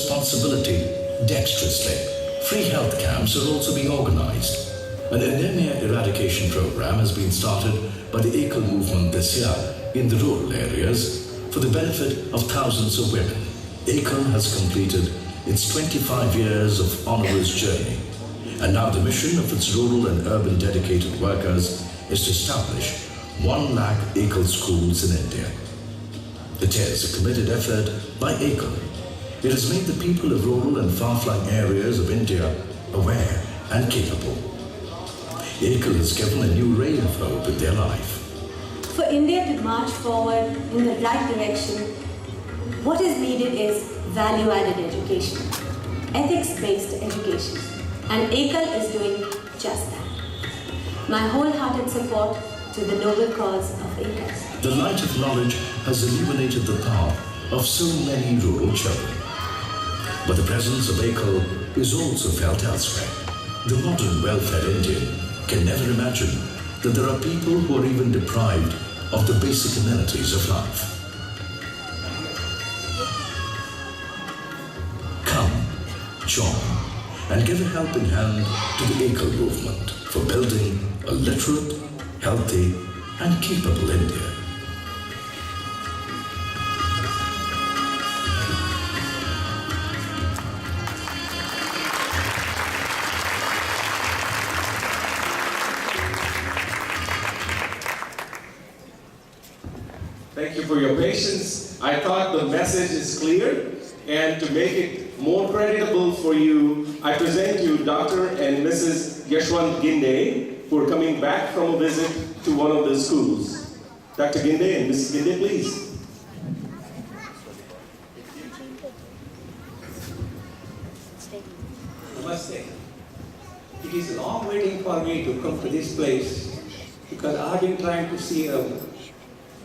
responsibility dexterously. Free health camps are also being organized. An anemia eradication program has been started by the ECOL movement this year in the rural areas for the benefit of thousands of women. ECOL has completed its 25 years of onerous journey, and now the mission of its rural and urban dedicated workers is to establish 1 lakh ECOL schools in India. It is a committed effort by ECOL. It has made the people of rural and far-flung areas of India aware and capable. ECOL has given a new ray of hope in their life. For India to march forward in the right direction, what is needed is value-added education, ethics-based education, and ECOL is doing just that. My wholehearted support to the noble cause of ECOL. The light of knowledge has illuminated the path of so many rural children. But the presence of ECOL is also felt elsewhere. The modern welfare Indian can never imagine that there are people who are even deprived of the basic amenities of life. Come, join, and give a helping hand to the ECOL movement for building a literate, healthy, and capable India. Thank you for your patience. I thought the message is clear, and to make it more creditable for you, I present you Dr. and Mrs. Yashwant Ginde, who are coming back from a visit to one of the schools. Dr. Ginde and Mrs. Ginde, please. Namaste. It is long waiting for me to come to this place because I have been trying to see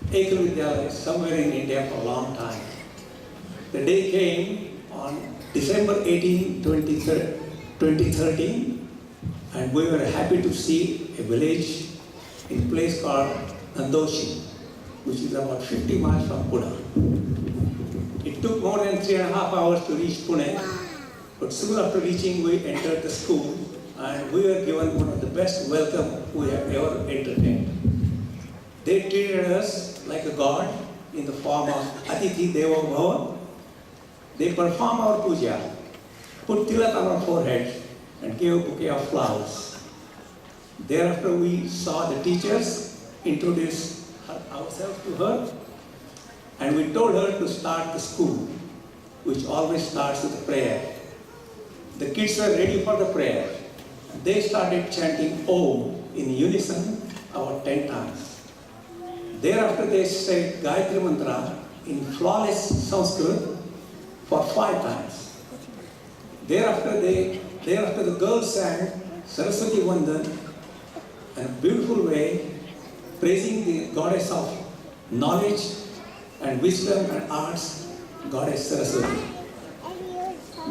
ECOL Vidyalaya somewhere in India for a long time. The day came on December 18, 2013, and we were happy to see a village in a place called Nandoshi, which is about 50 miles from Pune. It took more than 3.5 hours to reach Pune, but soon after reaching, we entered the school, and we were given one of the best welcome we have ever entertained. They treated us like a god in the form of Atithi Deva Bhava. They performed our puja, put tilak on our forehead, and gave a bouquet of flowers. Thereafter, we saw the teachers introduce ourselves to her, and we told her to start the school, which always starts with a prayer. The kids were ready for the prayer. They started chanting Om in unison about 10 times. Thereafter, they said Gayatri Mantra in flawless Sanskrit for 5 times. Thereafter, the girls sang Saraswati Vandan in a beautiful way, praising the goddess of knowledge and wisdom and arts, Goddess Saraswati.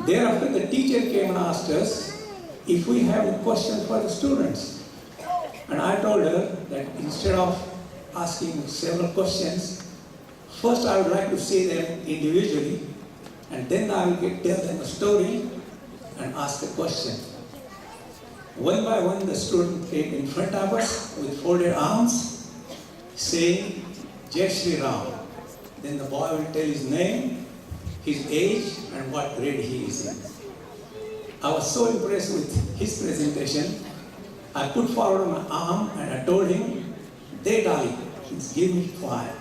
Thereafter, the teacher came and asked us if we have a question for the students. And I told her that instead of asking several questions, first I would like to see them individually, and then I will tell them a story and ask a question. One by one, the student came in front of us with folded arms, saying, Jai Shri Ram. Then the boy will tell his name, his age, and what grade he is in. I was so impressed with his presentation, I put forward my arm and I told him, "De darling, give me 5.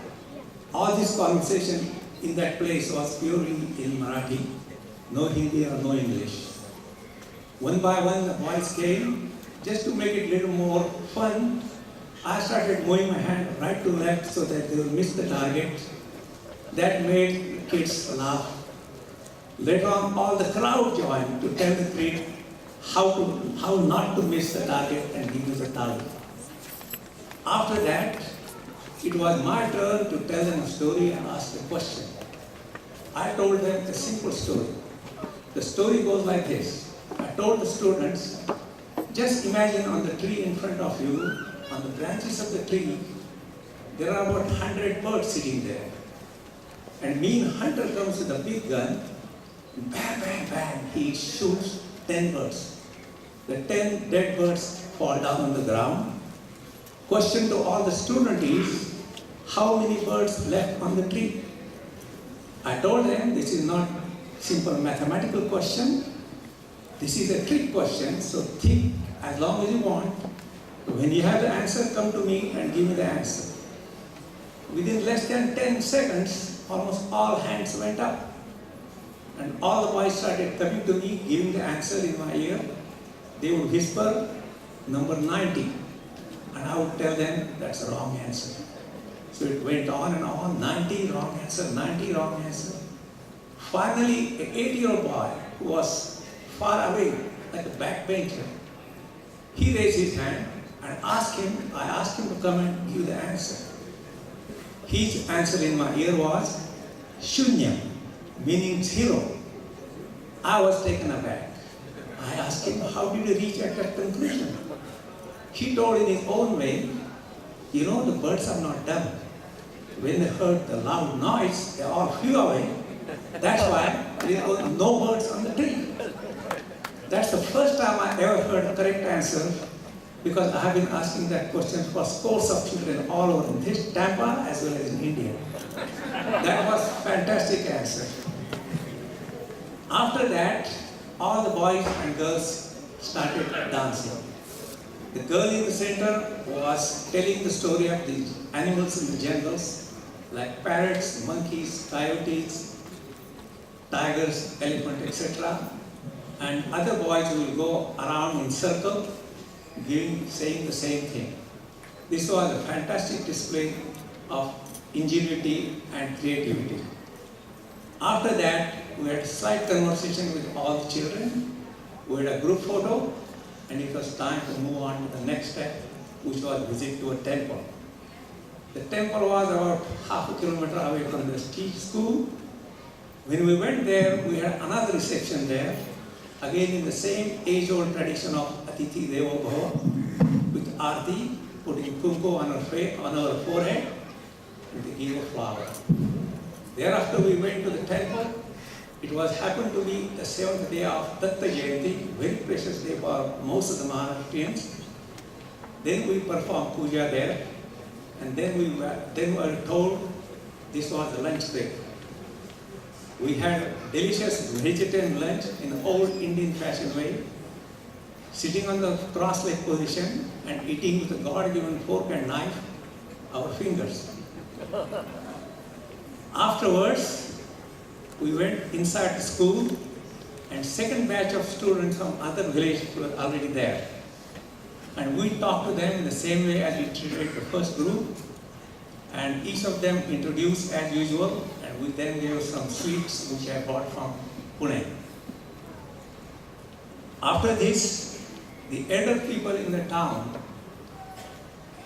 All this conversation in that place was purely in Marathi, no Hindi or no English. One by one, the boys came. Just to make it a little more fun, I started moving my hand right to left so that they will miss the target. That made the kids laugh. Later on, all the crowd joined to tell the kid how not to miss the target and give us a target. After that, it was my turn to tell them a story and ask a question. I told them a simple story. The story goes like this. I told the students, just imagine on the tree in front of you, on the branches of the tree, there are about 100 birds sitting there. And mean hunter comes with a big gun, bam, he shoots 10 birds. The 10 dead birds fall down on the ground. Question to all the students is, how many birds left on the tree? I told them this is not simple mathematical question. This is a trick question, so think as long as you want. When you have the answer, come to me and give me the answer. Within less than 10 seconds, almost all hands went up. And all the boys started coming to me, giving the answer in my ear. They would whisper, number 90. And I would tell them, that's a wrong answer. So it went on and on, 90, wrong answer, 90, wrong answer. Finally, an 8-year-old boy who was far away, like a backbencher, he raised his hand and I asked him to come and give the answer. His answer in my ear was, Shunya, meaning zero. I was taken aback. I asked him, how did you reach at that conclusion? He told in his own way, you know, the birds are not dumb. When they heard the loud noise, they all flew away. That's why there were no birds on the tree. That's the first time I ever heard a correct answer, because I have been asking that question for scores of children all over in this Tampa as well as in India. That was a fantastic answer. After that, all the boys and girls started dancing. The girl in the center was telling the story of the animals in the jungles, like parrots, monkeys, coyotes, tigers, elephant, etc. And other boys will go around in circle, saying the same thing. This was a fantastic display of ingenuity and creativity. After that, we had a slight conversation with all the children. We had a group photo, and it was time to move on to the next step, which was visit to a temple. The temple was about half a kilometer away from the school. When we went there, we had another reception there, again in the same age-old tradition of Atithi Devo Bhava, with Aarti, putting kumku on our forehead, and they gave a flower. Thereafter we went to the temple. It happened to be the 7th day of Datta Jayanti, very precious day for most of the Maharashtrians. Then we performed puja there, and then we were told this was the lunch break. We had a delicious vegetarian lunch in an old Indian fashion way, sitting on the cross-leg position and eating with a God-given fork and knife, our fingers. Afterwards, we went inside the school, and second batch of students from other villages were already there. And we talked to them in the same way as we treated the first group, and each of them introduced as usual, and we then gave some sweets which I bought from Pune. After this, the elder people in the town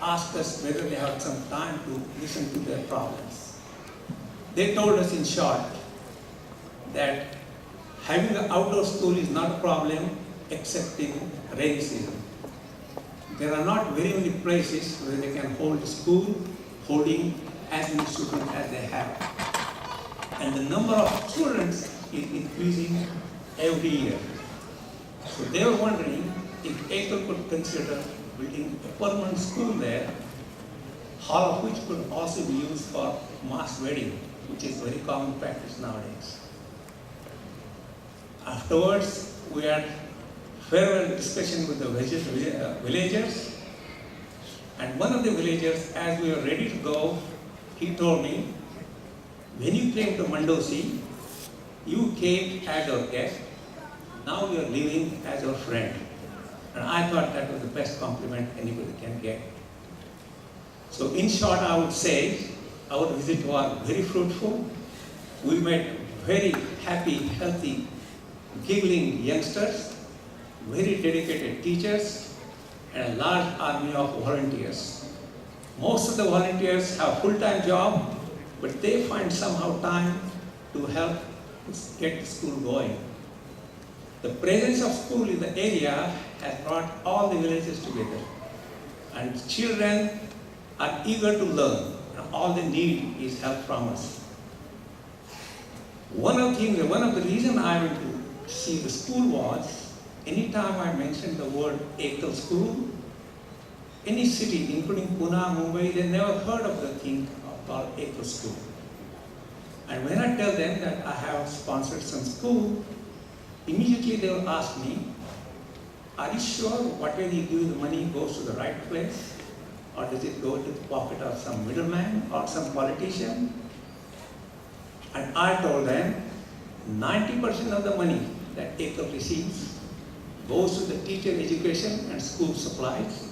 asked us whether they had some time to listen to their problems. They told us in short that having an outdoor school is not a problem except in rainy season. There are not very many places where they can hold school, holding as many students as they have. And the number of students is increasing every year. So they were wondering if Ekal could consider building a permanent school there, hall of which could also be used for mass wedding, which is very common practice nowadays. Afterwards, we had farewell discussion with the villagers, and one of the villagers, as we were ready to go, he told me, when you came to Mandosi, you came as our guest, now you are leaving as our friend. And I thought that was the best compliment anybody can get. So in short, I would say, our visit was very fruitful. We met very happy, healthy, giggling youngsters, very dedicated teachers, and a large army of volunteers. Most of the volunteers have full-time job, but they find somehow time to help get the school going. The presence of school in the area has brought all the villages together, and children are eager to learn, and all they need is help from us. One of the reasons I went to See, the school was, anytime I mentioned the word Ekal school, any city, including Pune, Mumbai, they never heard of the thing called Ekal school. And when I tell them that I have sponsored some school, immediately they will ask me, are you sure whatever you give the money goes to the right place? Or does it go to the pocket of some middleman or some politician? And I told them, 90% of the money that Ekal receives goes to the teacher education and school supplies.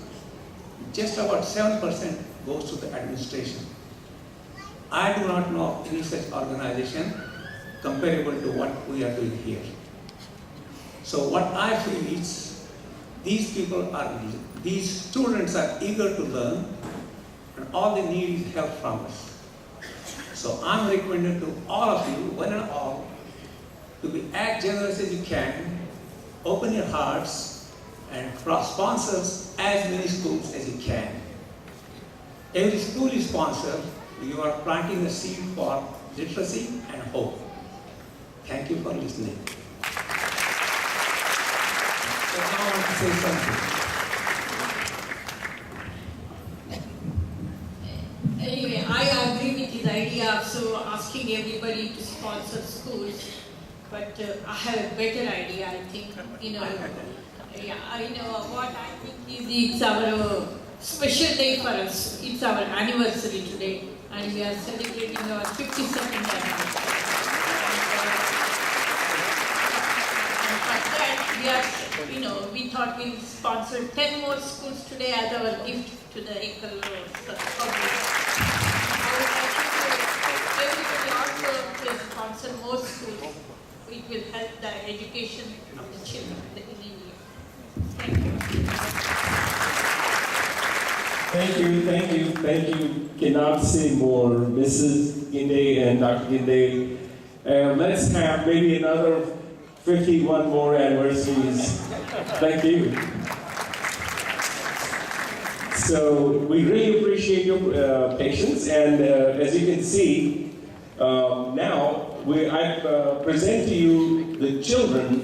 Just about 7% goes to the administration. I do not know of any such organization comparable to what we are doing here. So what I feel is, these students are eager to learn, and all they need is help from us. So I'm recommending to all of you, one and all, to be as generous as you can, open your hearts, and sponsor as many schools as you can. Every school is sponsored, you are planting a seed for literacy and hope. Thank you for listening. So now I want to say something. Anyway, I agree with his idea of so asking everybody to sponsor schools, but I have a better idea, I think. What I think is it's our special day for us. It's our anniversary today, and we are celebrating our 52nd anniversary. And for that, we thought we'll sponsor 10 more schools today as our gift to the Ekal public. Everybody also will sponsor more schools. It will help the education of the children in India. Thank you. Thank you. Cannot say more, Mrs. Ginde and Dr. Ginde. Let's have maybe another 51 more anniversaries. Thank you. So we really appreciate your patience, and as you can see, now I present to you the children